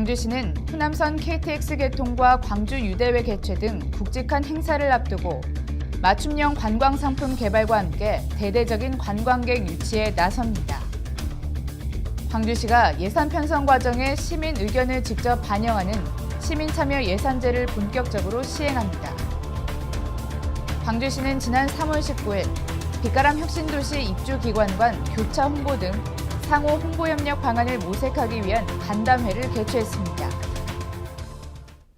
광주시는 호남선 KTX 개통과 광주 유대회 개최 등 굵직한 행사를 앞두고 맞춤형 관광상품 개발과 함께 대대적인 관광객 유치에 나섭니다. 광주시가 예산 편성 과정에 시민 의견을 직접 반영하는 시민참여 예산제를 본격적으로 시행합니다. 광주시는 지난 3월 19일 빛가람 혁신도시 입주기관 간 교차 홍보 등 상호 홍보협력 방안을 모색하기 위한 간담회를 개최했습니다.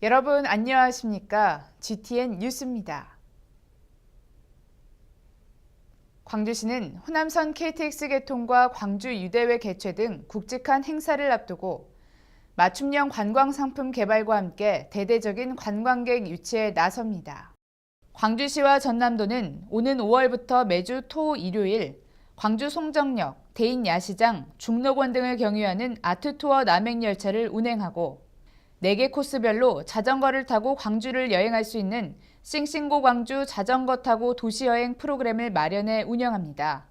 여러분 안녕하십니까? GTN 뉴스입니다. 광주시는 호남선 KTX 개통과 광주 유대회 개최 등 굵직한 행사를 앞두고 맞춤형 관광상품 개발과 함께 대대적인 관광객 유치에 나섭니다. 광주시와 전남도는 오는 5월부터 매주 토, 일요일 광주 송정역, 대인야시장, 중록원 등을 경유하는 아트투어 남행열차를 운행하고 4개 코스별로 자전거를 타고 광주를 여행할 수 있는 싱싱고 광주 자전거 타고 도시여행 프로그램을 마련해 운영합니다.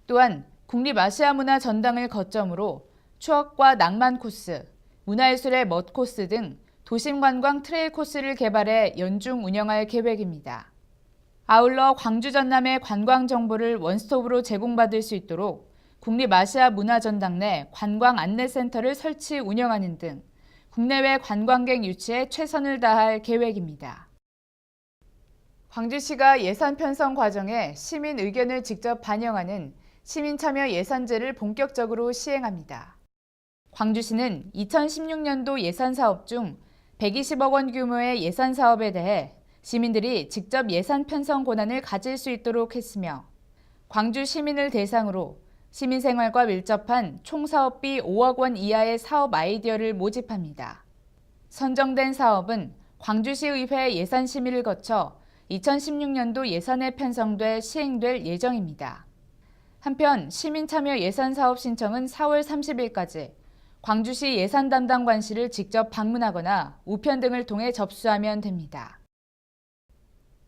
또한 국립아시아문화 전당을 거점으로 추억과 낭만 코스, 문화예술의 멋 코스 등 도심관광 트레일 코스를 개발해 연중 운영할 계획입니다. 아울러 광주 전남의 관광 정보를 원스톱으로 제공받을 수 있도록 국립아시아문화전당 내 관광 안내센터를 설치 운영하는 등 국내외 관광객 유치에 최선을 다할 계획입니다. 광주시가 예산 편성 과정에 시민 의견을 직접 반영하는 시민참여 예산제를 본격적으로 시행합니다. 광주시는 2016년도 예산 사업 중 120억 원 규모의 예산 사업에 대해 시민들이 직접 예산 편성 권한을 가질 수 있도록 했으며 광주 시민을 대상으로 시민생활과 밀접한 총 사업비 5억 원 이하의 사업 아이디어를 모집합니다. 선정된 사업은 광주시의회 예산 심의를 거쳐 2016년도 예산에 편성돼 시행될 예정입니다. 한편 시민참여 예산 사업 신청은 4월 30일까지 광주시 예산 담당 관실을 직접 방문하거나 우편 등을 통해 접수하면 됩니다.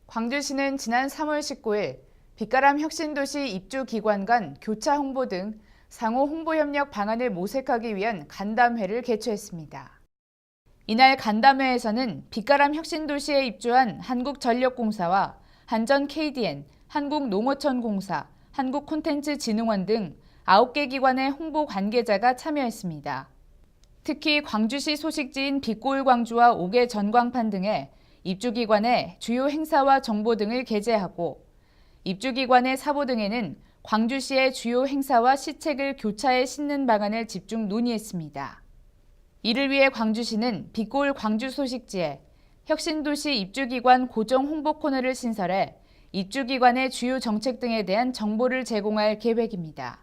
광주시는 지난 3월 19일 빛가람 혁신도시 입주기관 간 교차 홍보 등 상호 홍보협력 방안을 모색하기 위한 간담회를 개최했습니다. 이날 간담회에서는 빛가람 혁신도시에 입주한 한국전력공사와 한전 KDN, 한국농어촌공사, 한국콘텐츠진흥원 등 9개 기관의 홍보 관계자가 참여했습니다. 특히 광주시 소식지인 빛고울광주와 5개 전광판 등의 입주기관의 주요 행사와 정보 등을 게재하고 입주기관의 사보 등에는 광주시의 주요 행사와 시책을 교차해 싣는 방안을 집중 논의했습니다. 이를 위해 광주시는 빛고울 광주 소식지에 혁신도시 입주기관 고정 홍보 코너를 신설해 입주기관의 주요 정책 등에 대한 정보를 제공할 계획입니다.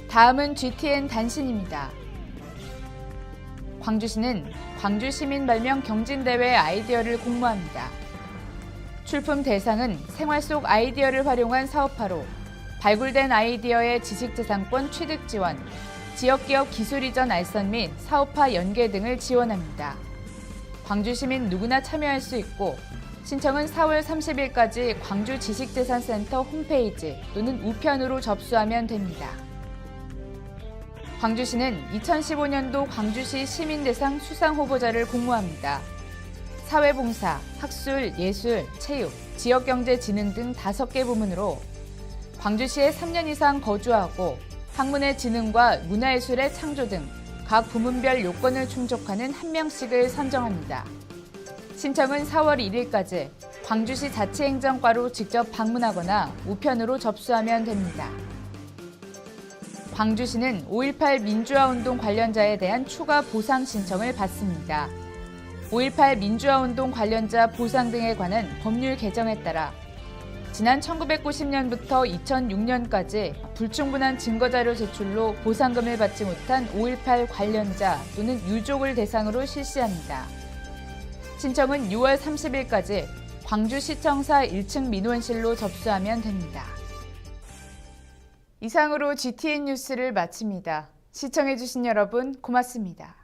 다음은 GTN 단신입니다. 광주시는 광주 시민 발명 경진대회 아이디어를 공모합니다. 출품 대상은 생활 속 아이디어를 활용한 사업화로 발굴된 아이디어의 지식재산권 취득 지원, 지역기업 기술 이전 알선 및 사업화 연계 등을 지원합니다. 광주 시민 누구나 참여할 수 있고 신청은 4월 30일까지 광주 지식재산센터 홈페이지 또는 우편으로 접수하면 됩니다. 광주시는 2015년도 광주시 시민대상 수상 후보자를 공모합니다. 사회봉사, 학술, 예술, 체육, 지역경제진흥 등 5개 부문으로 광주시에 3년 이상 거주하고 학문의 진흥과 문화예술의 창조 등 각 부문별 요건을 충족하는 1명씩을 선정합니다. 신청은 4월 1일까지 광주시 자치행정과로 직접 방문하거나 우편으로 접수하면 됩니다. 광주시는 5.18 민주화운동 관련자에 대한 추가 보상 신청을 받습니다. 5.18 민주화운동 관련자 보상 등에 관한 법률 개정에 따라 지난 1990년부터 2006년까지 불충분한 증거자료 제출로 보상금을 받지 못한 5.18 관련자 또는 유족을 대상으로 실시합니다. 신청은 6월 30일까지 광주시청사 1층 민원실로 접수하면 됩니다. 이상으로 GTN 뉴스를 마칩니다. 시청해주신 여러분 고맙습니다.